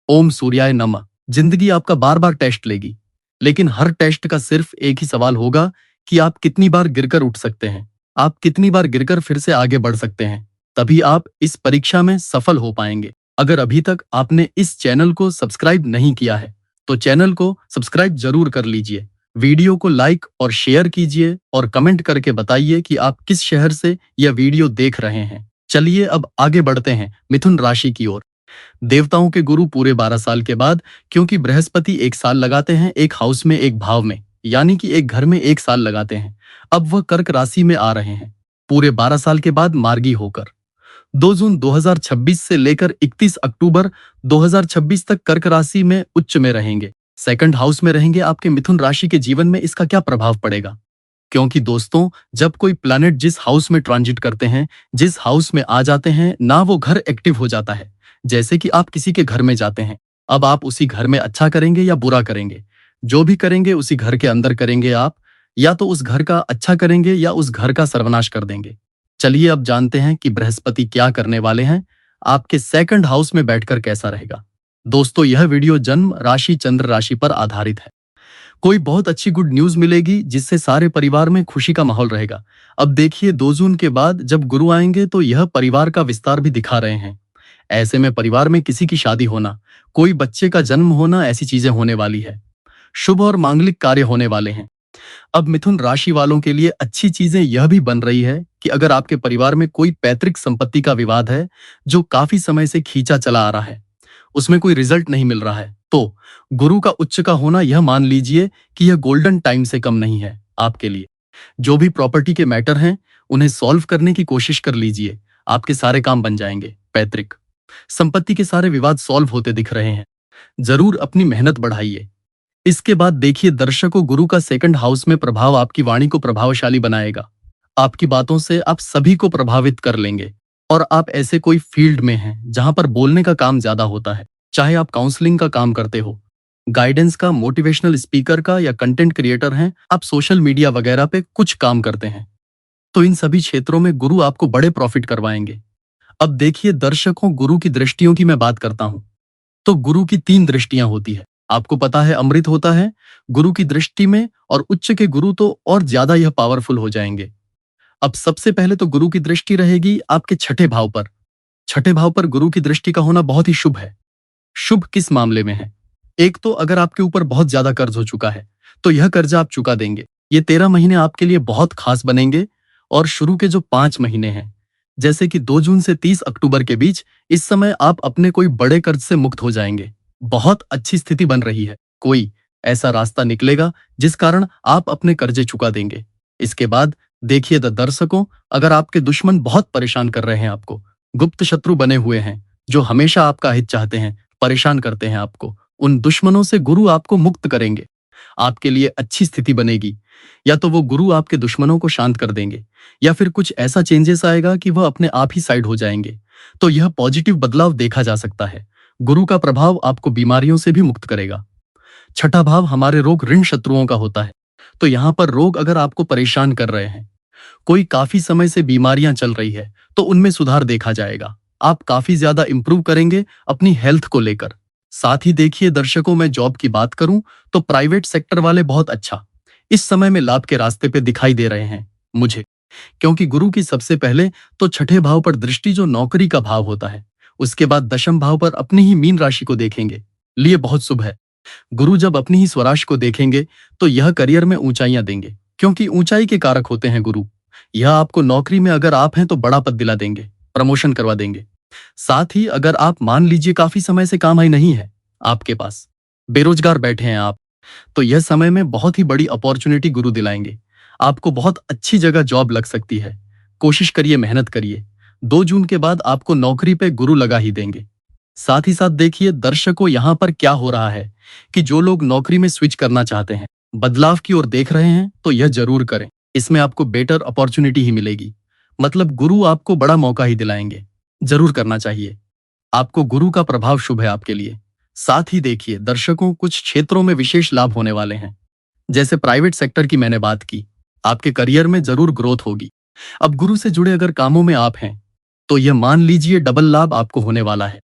ओम सूर्याय नमः। जिंदगी आपका बार बार टेस्ट लेगी, लेकिन हर टेस्ट का सिर्फ एक ही सवाल होगा कि आप कितनी बार गिरकर उठ सकते हैं, आप कितनी बार गिरकर फिर से आगे बढ़ सकते हैं। तभी आप इस परीक्षा में सफल हो पाएंगे। अगर अभी तक आपने इस चैनल को सब्सक्राइब नहीं किया है, तो चैनल को सब्सक्राइब जरूर कर लीजिए। वीडियो को लाइक और शेयर कीजिए और कमेंट करके बताइए कि आप किस शहर से यह वीडियो देख रहे हैं। चलिए अब आगे बढ़ते हैं मिथुन राशि की ओर। देवताओं के गुरु पूरे 12 साल के बाद, क्योंकि बृहस्पति एक साल लगाते हैं एक हाउस में, एक भाव में, यानी कि एक घर में एक साल लगाते हैं, अब वह कर्क राशि में आ रहे हैं पूरे 12 साल के बाद मार्गी होकर। 2 जून 2026 से लेकर 31 अक्टूबर 2026 तक कर्क राशि में उच्च में रहेंगे, सेकंड हाउस में रहेंगे। आपके मिथुन राशि के जीवन में इसका क्या प्रभाव पड़ेगा? क्योंकि दोस्तों, जब कोई प्लैनेट जिस हाउस में ट्रांजिट करते हैं, जिस हाउस में आ जाते हैं ना, वो घर एक्टिव हो जाता है। जैसे कि आप किसी के घर में जाते हैं, अब आप उसी घर में अच्छा करेंगे या बुरा करेंगे, जो भी करेंगे उसी घर के अंदर करेंगे आप, या तो उस घर का अच्छा करेंगे या उस घर का सर्वनाश कर देंगे। चलिए अब जानते हैं कि बृहस्पति क्या करने वाले हैं, आपके सेकंड हाउस में बैठकर कैसा रहेगा। दोस्तों, यह वीडियो जन्म राशि चंद्र राशि पर आधारित है। कोई बहुत अच्छी गुड न्यूज मिलेगी जिससे सारे परिवार में खुशी का माहौल रहेगा। अब देखिए, 2 जून के बाद जब गुरु आएंगे तो यह परिवार का विस्तार भी दिखा रहे हैं। ऐसे में परिवार में किसी की शादी होना, कोई बच्चे का जन्म होना, ऐसी चीजें होने वाली है। शुभ और मांगलिक कार्य होने वाले हैं। अब मिथुन राशि वालों के लिए अच्छी चीजें यह भी बन रही है कि अगर आपके परिवार में कोई पैतृक संपत्ति का विवाद है जो काफी समय से खींचा चला आ रहा है, उसमें कोई रिजल्ट नहीं मिल रहा है, तो गुरु का उच्च का होना यह मान लीजिए कि यह गोल्डन टाइम से कम नहीं है आपके लिए। जो भी प्रॉपर्टी के मैटर हैं उन्हें सॉल्व करने की कोशिश कर लीजिए, आपके सारे काम बन जाएंगे। पैतृक संपत्ति के सारे विवाद सॉल्व होते दिख रहे हैं, जरूर अपनी मेहनत बढ़ाइए। इसके बाद देखिए दर्शकों, गुरु का सेकंड हाउस में प्रभाव आपकी वाणी को प्रभावशाली बनाएगा। आपकी बातों से आप सभी को प्रभावित कर लेंगे। और आप ऐसे कोई फील्ड में हैं जहां पर बोलने का काम ज्यादा होता है, चाहे आप काउंसलिंग का काम करते हो, गाइडेंस का, मोटिवेशनल स्पीकर का, या कंटेंट क्रिएटर हैं, आप सोशल मीडिया वगैरह पे कुछ काम करते हैं, तो इन सभी क्षेत्रों में गुरु आपको बड़े प्रॉफिट करवाएंगे। अब देखिए दर्शकों, गुरु की दृष्टियों की मैं बात करता हूं तो गुरु की 3 दृष्टियां होती है। आपको पता है अमृत होता है गुरु की दृष्टि में, और उच्च के गुरु तो और ज्यादा यह पावरफुल हो जाएंगे। अब सबसे पहले तो गुरु की दृष्टि रहेगी आपके छठे भाव पर। छठे भाव पर गुरु की दृष्टि का होना बहुत ही शुभ है। शुभ किस मामले में है? एक तो अगर आपके ऊपर बहुत ज्यादा कर्ज हो चुका है तो यह कर्जा आप चुका देंगे। ये 13 महीने आपके लिए बहुत खास बनेंगे। और शुरू के जो 5 महीने हैं, जैसे कि 2 जून से 30 अक्टूबर के बीच, इस समय आप अपने कोई बड़े कर्ज से मुक्त हो जाएंगे। बहुत अच्छी स्थिति बन रही है। कोई ऐसा रास्ता निकलेगा जिस कारण आप अपने कर्जे चुका देंगे। इसके बाद देखिए दर्शकों, अगर आपके दुश्मन बहुत परेशान कर रहे हैं आपको, गुप्त शत्रु बने हुए हैं जो हमेशा आपका हित चाहते हैं, परेशान करते हैं आपको, उन दुश्मनों से गुरु आपको मुक्त करेंगे। आपके लिए अच्छी स्थिति बनेगी। या तो वो गुरु आपके दुश्मनों को शांत कर देंगे, या फिर कुछ ऐसा चेंजेस आएगा कि वह अपने आप ही साइड हो जाएंगे। तो यह पॉजिटिव बदलाव देखा जा सकता है। गुरु का प्रभाव आपको बीमारियों से भी मुक्त करेगा। छठा भाव हमारे रोग ऋण शत्रुओं का होता है। तो यहाँ पर रोग अगर आपको परेशान कर रहे हैं, कोई काफी समय से बीमारियां चल रही है, तो उनमें सुधार देखा जाएगा। आप काफी ज्यादा इंप्रूव करेंगे अपनी हेल्थ को लेकर। साथ ही देखिए दर्शकों, मैं जॉब की बात करूं तो प्राइवेट सेक्टर वाले बहुत अच्छा इस समय में लाभ के रास्ते पे दिखाई दे रहे हैं मुझे, क्योंकि गुरु की सबसे पहले तो छठे भाव पर दृष्टि जो नौकरी का भाव होता है, उसके बाद दशम भाव पर अपनी ही मीन राशि को देखेंगे, लिए बहुत शुभ है। गुरु जब अपनी ही स्वराशि को देखेंगे तो यह करियर में ऊंचाइयां देंगे, क्योंकि ऊंचाई के कारक होते हैं गुरु। यह आपको नौकरी में अगर आप हैं तो बड़ा पद दिला देंगे, प्रमोशन करवा देंगे। साथ ही अगर आप मान लीजिए काफी समय से काम आई नहीं है आपके पास, बेरोजगार बैठे हैं आप, तो यह समय में बहुत ही बड़ी अपॉर्चुनिटी गुरु दिलाएंगे। आपको बहुत अच्छी जगह जॉब लग सकती है। कोशिश करिए, मेहनत करिए। 2 जून के बाद आपको नौकरी पे गुरु लगा ही देंगे। साथ ही साथ देखिए दर्शकों, यहाँ पर क्या हो रहा है कि जो लोग नौकरी में स्विच करना चाहते हैं, बदलाव की ओर देख रहे हैं, तो यह जरूर करें। इसमें आपको बेटर अपॉर्चुनिटी ही मिलेगी। मतलब गुरु आपको बड़ा मौका ही दिलाएंगे, जरूर करना चाहिए। आपको गुरु का प्रभाव शुभ है आपके लिए। साथ ही देखिए दर्शकों, कुछ क्षेत्रों में विशेष लाभ होने वाले हैं। जैसे प्राइवेट सेक्टर की मैंने बात की, आपके करियर में जरूर ग्रोथ होगी। अब गुरु से जुड़े अगर कामों में आप हैं तो यह मान लीजिए डबल लाभ आपको होने वाला है।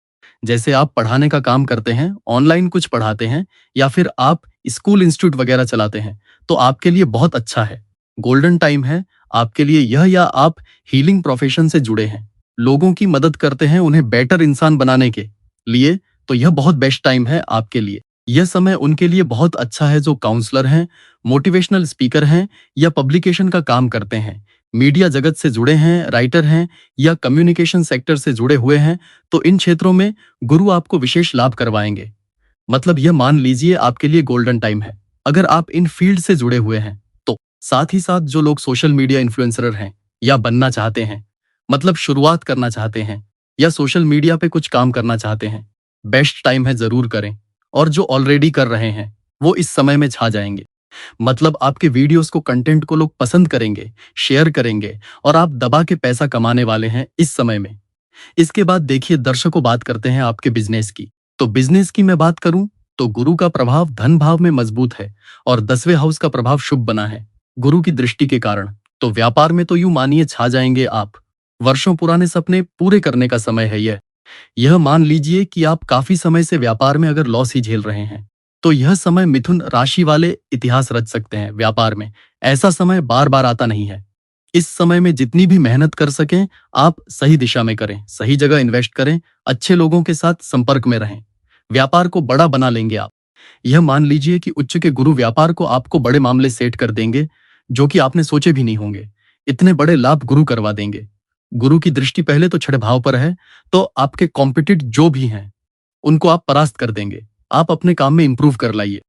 जैसे आप पढ़ाने का काम करते हैं, ऑनलाइन कुछ पढ़ाते हैं या फिर आप स्कूल इंस्टीट्यूट वगैरह चलाते हैं, तो आपके लिए बहुत अच्छा है। गोल्डन टाइम है आपके लिए यह, या आप हीलिंग प्रोफेशन से जुड़े हैं, लोगों की मदद करते हैं उन्हें बेटर इंसान बनाने के लिए, तो यह बहुत बेस्ट टाइम है आपके लिए। यह समय उनके लिए बहुत अच्छा है जो काउंसलर हैं, मोटिवेशनल स्पीकर हैं या पब्लिकेशन का काम करते हैं, मीडिया जगत से जुड़े हैं, राइटर हैं या कम्युनिकेशन सेक्टर से जुड़े हुए हैं, तो इन क्षेत्रों में गुरु आपको विशेष लाभ करवाएंगे। मतलब यह मान लीजिए आपके लिए गोल्डन टाइम है अगर आप इन फील्ड से जुड़े हुए हैं तो। साथ ही साथ जो लोग सोशल मीडिया इन्फ्लुएंसर हैं या बनना चाहते हैं, मतलब शुरुआत करना चाहते हैं या सोशल मीडिया पे कुछ काम करना चाहते हैं, बेस्ट टाइम है, जरूर करें। और जो ऑलरेडी कर रहे हैं वो इस समय में छा जाएंगे। मतलब आपके वीडियोस को, कंटेंट को लोग पसंद करेंगे, शेयर करेंगे और आप दबा के पैसा कमाने वाले हैं इस समय में। इसके बाद देखिए दर्शकों, बात करते हैं आपके बिजनेस की। तो बिजनेस की मैं बात करूं तो गुरु का प्रभाव धन भाव में मजबूत है और 10वें हाउस का प्रभाव शुभ बना है गुरु की दृष्टि के कारण। तो व्यापार में तो यूं मानिए छा जाएंगे आप। वर्षों पुराने सपने पूरे करने का समय है यह मान लीजिए कि आप काफी समय से व्यापार में अगर लॉस ही झेल रहे हैं तो यह समय मिथुन राशि वाले इतिहास रच सकते हैं व्यापार में। ऐसा समय बार बार आता नहीं है। इस समय में जितनी भी मेहनत कर सकें आप सही दिशा में करें, सही जगह इन्वेस्ट करें, अच्छे लोगों के साथ संपर्क में रहें, व्यापार को बड़ा बना लेंगे आप। यह मान लीजिए कि उच्च के गुरु व्यापार को आपको बड़े मामले सेट कर देंगे जो कि आपने सोचे भी नहीं होंगे। इतने बड़े लाभ गुरु करवा देंगे। गुरु की दृष्टि पहले तो छठे भाव पर है, तो आपके कॉम्पिटिट जो भी हैं उनको आप परास्त कर देंगे। आप अपने काम में इंप्रूव कर लाइए।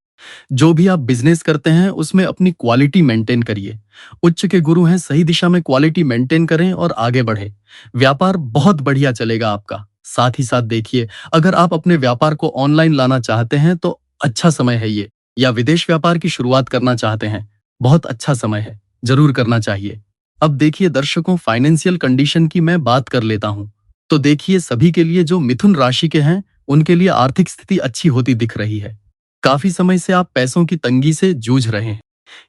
जो भी आप बिजनेस करते हैं उसमें अपनी क्वालिटी मेंटेन करिए। उच्च के गुरु हैं, सही दिशा में क्वालिटी मेंटेन करें और आगे बढ़े। व्यापार बहुत बढ़िया चलेगा आपका। साथ ही साथ देखिए, अगर आप अपने व्यापार को ऑनलाइन लाना चाहते हैं तो अच्छा समय है ये, या विदेश व्यापार की शुरुआत करना चाहते हैं, बहुत अच्छा समय है, जरूर करना चाहिए। अब देखिए दर्शकों, फाइनेंशियल कंडीशन की मैं बात कर लेता हूं। तो देखिए सभी के लिए जो मिथुन राशि के हैं उनके लिए आर्थिक स्थिति अच्छी होती दिख रही है। काफी समय से आप पैसों की तंगी से जूझ रहे हैं।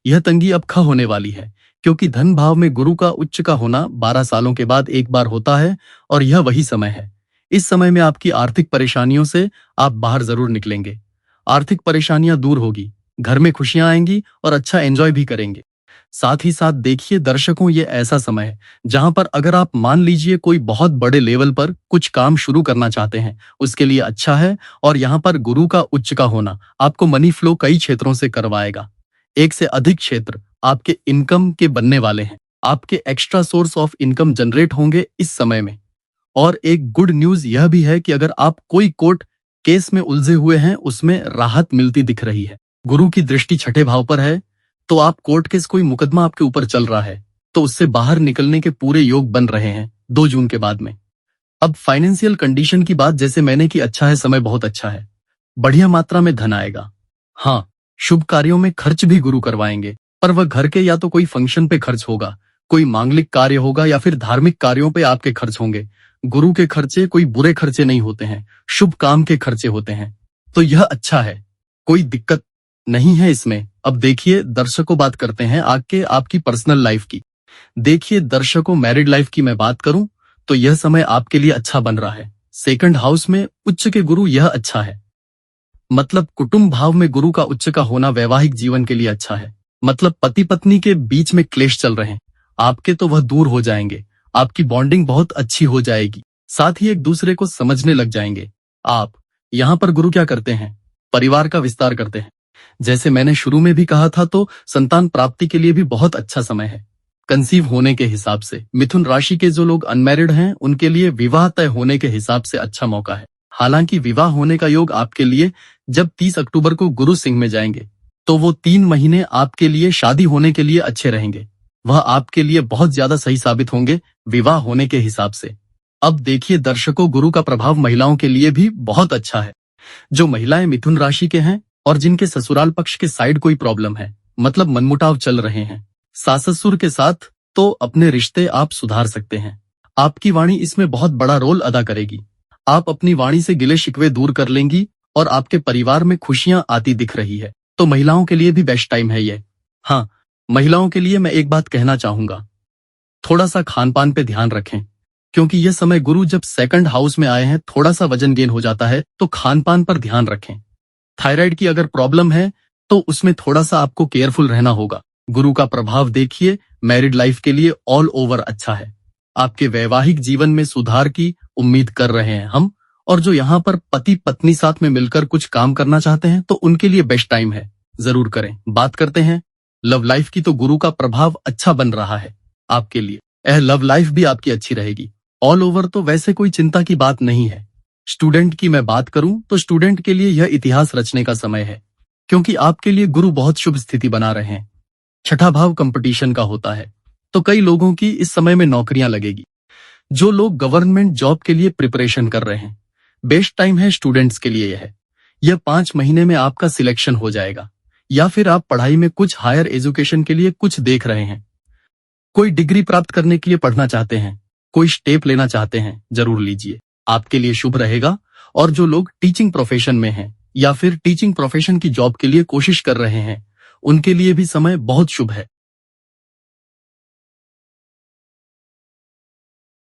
यह तंगी अब खा होने वाली है, क्योंकि धन भाव में गुरु का उच्च का होना 12 सालों के बाद एक बार होता है और यह वही समय है। इस समय में आपकी आर्थिक परेशानियों से आप बाहर जरूर निकलेंगे। आर्थिक परेशानियां दूर होगी, घर में खुशियां आएंगी और अच्छा एंजॉय भी करेंगे। साथ ही साथ देखिए दर्शकों, ये ऐसा समय है जहां पर अगर आप मान लीजिए कोई बहुत बड़े लेवल पर कुछ काम शुरू करना चाहते हैं, उसके लिए अच्छा है। और यहाँ पर गुरु का उच्च का होना आपको मनी फ्लो कई क्षेत्रों से करवाएगा। एक से अधिक क्षेत्र आपके इनकम के बनने वाले हैं। आपके extra source of income generate होंगे इस समय में। और एक गुड न्यूज यह भी है कि अगर आप कोई कोर्ट केस में उलझे हुए हैं उसमें राहत मिलती दिख रही है। गुरु की दृष्टि छठे भाव पर है, तो आप कोर्ट केस, कोई मुकदमा आपके ऊपर चल रहा है तो उससे बाहर निकलने के पूरे योग बन रहे हैं 2 जून के बाद में। अब फाइनेंशियल कंडीशन की बात जैसे मैंने की, अच्छा है, समय बहुत अच्छा है, बढ़िया मात्रा में धन आएगा। हाँ, शुभ कार्यों में खर्च भी गुरु करवाएंगे, पर वह घर के या तो कोई फंक्शन पे खर्च होगा, कोई मांगलिक कार्य होगा या फिर धार्मिक कार्यों पे आपके खर्च होंगे। गुरु के खर्चे कोई बुरे खर्चे नहीं होते हैं, शुभ काम के खर्चे होते हैं, तो यह अच्छा है, कोई दिक्कत नहीं है इसमें। अब देखिए दर्शकों, बात करते हैं आगे आपकी पर्सनल लाइफ की। देखिए दर्शकों, मैरिड लाइफ की मैं बात करूं तो यह समय आपके लिए अच्छा बन रहा है। सेकंड हाउस में उच्च के गुरु, यह अच्छा है। मतलब कुटुंब भाव में गुरु का उच्च का होना वैवाहिक जीवन के लिए अच्छा है। मतलब पति पत्नी के बीच में क्लेश चल रहे हैं आपके, तो वह दूर हो जाएंगे। आपकी बॉन्डिंग बहुत अच्छी हो जाएगी। साथ ही एक दूसरे को समझने लग जाएंगे आप। यहाँ पर गुरु क्या करते हैं, परिवार का विस्तार करते हैं। जैसे मैंने शुरू में भी कहा था, तो संतान प्राप्ति के लिए भी बहुत अच्छा समय है। कंसीव होने के हिसाब से मिथुन राशि के जो लोग अनमैरिड हैं उनके लिए विवाह तय होने के हिसाब से अच्छा मौका है। हालांकि विवाह होने का योग आपके लिए जब 30 अक्टूबर को गुरु सिंह में जाएंगे तो वो 3 महीने आपके लिए शादी होने के लिए अच्छे रहेंगे। वह आपके लिए बहुत ज्यादा सही साबित होंगे विवाह होने के हिसाब से। अब देखिए दर्शकों, गुरु का प्रभाव महिलाओं के लिए भी बहुत अच्छा है। जो महिलाएं मिथुन राशि के हैं और जिनके ससुराल पक्ष के साइड कोई प्रॉब्लम है, मतलब मनमुटाव चल रहे हैं सास ससुर के साथ, तो अपने रिश्ते आप सुधार सकते हैं। आपकी वाणी इसमें बहुत बड़ा रोल अदा करेगी। आप अपनी वाणी से गिले शिकवे दूर कर लेंगी और आपके परिवार में खुशियां आती दिख रही है। तो महिलाओं के लिए भी बेस्ट टाइम है ये। हाँ, महिलाओं के लिए मैं एक बात कहना चाहूंगा, थोड़ा सा खान पान पे ध्यान रखें। क्योंकि यह समय गुरु जब सेकंड हाउस में आए हैं, थोड़ा सा वजन गेन हो जाता है, तो खान पान पर ध्यान रखें। थायराइड की अगर प्रॉब्लम है तो उसमें थोड़ा सा आपको केयरफुल रहना होगा। गुरु का प्रभाव देखिए, मैरिड लाइफ के लिए ऑल ओवर अच्छा है। आपके वैवाहिक जीवन में सुधार की उम्मीद कर रहे हैं हम, और जो यहाँ पर पति पत्नी साथ में मिलकर कुछ काम करना चाहते हैं तो उनके लिए बेस्ट टाइम है, जरूर करें। बात करते हैं लव लाइफ की, तो गुरु का प्रभाव अच्छा बन रहा है आपके लिए। यह लव लाइफ भी आपकी अच्छी रहेगी। ऑल ओवर तो वैसे कोई चिंता की बात नहीं है। स्टूडेंट की मैं बात करूं तो स्टूडेंट के लिए यह इतिहास रचने का समय है, क्योंकि आपके लिए गुरु बहुत शुभ स्थिति बना रहे हैं। छठा भाव कंपटीशन का होता है, तो कई लोगों की इस समय में नौकरियां लगेगी। जो लोग गवर्नमेंट जॉब के लिए प्रिपरेशन कर रहे हैं, बेस्ट टाइम है स्टूडेंट्स के लिए। यह 5 महीने में आपका सिलेक्शन हो जाएगा, या फिर आप पढ़ाई में कुछ हायर एजुकेशन के लिए कुछ देख रहे हैं, कोई डिग्री प्राप्त करने के लिए पढ़ना चाहते हैं, कोई स्टेप लेना चाहते हैं, जरूर लीजिए, आपके लिए शुभ रहेगा। और जो लोग टीचिंग प्रोफेशन में हैं या फिर टीचिंग प्रोफेशन की जॉब के लिए कोशिश कर रहे हैं, उनके लिए भी समय बहुत शुभ है।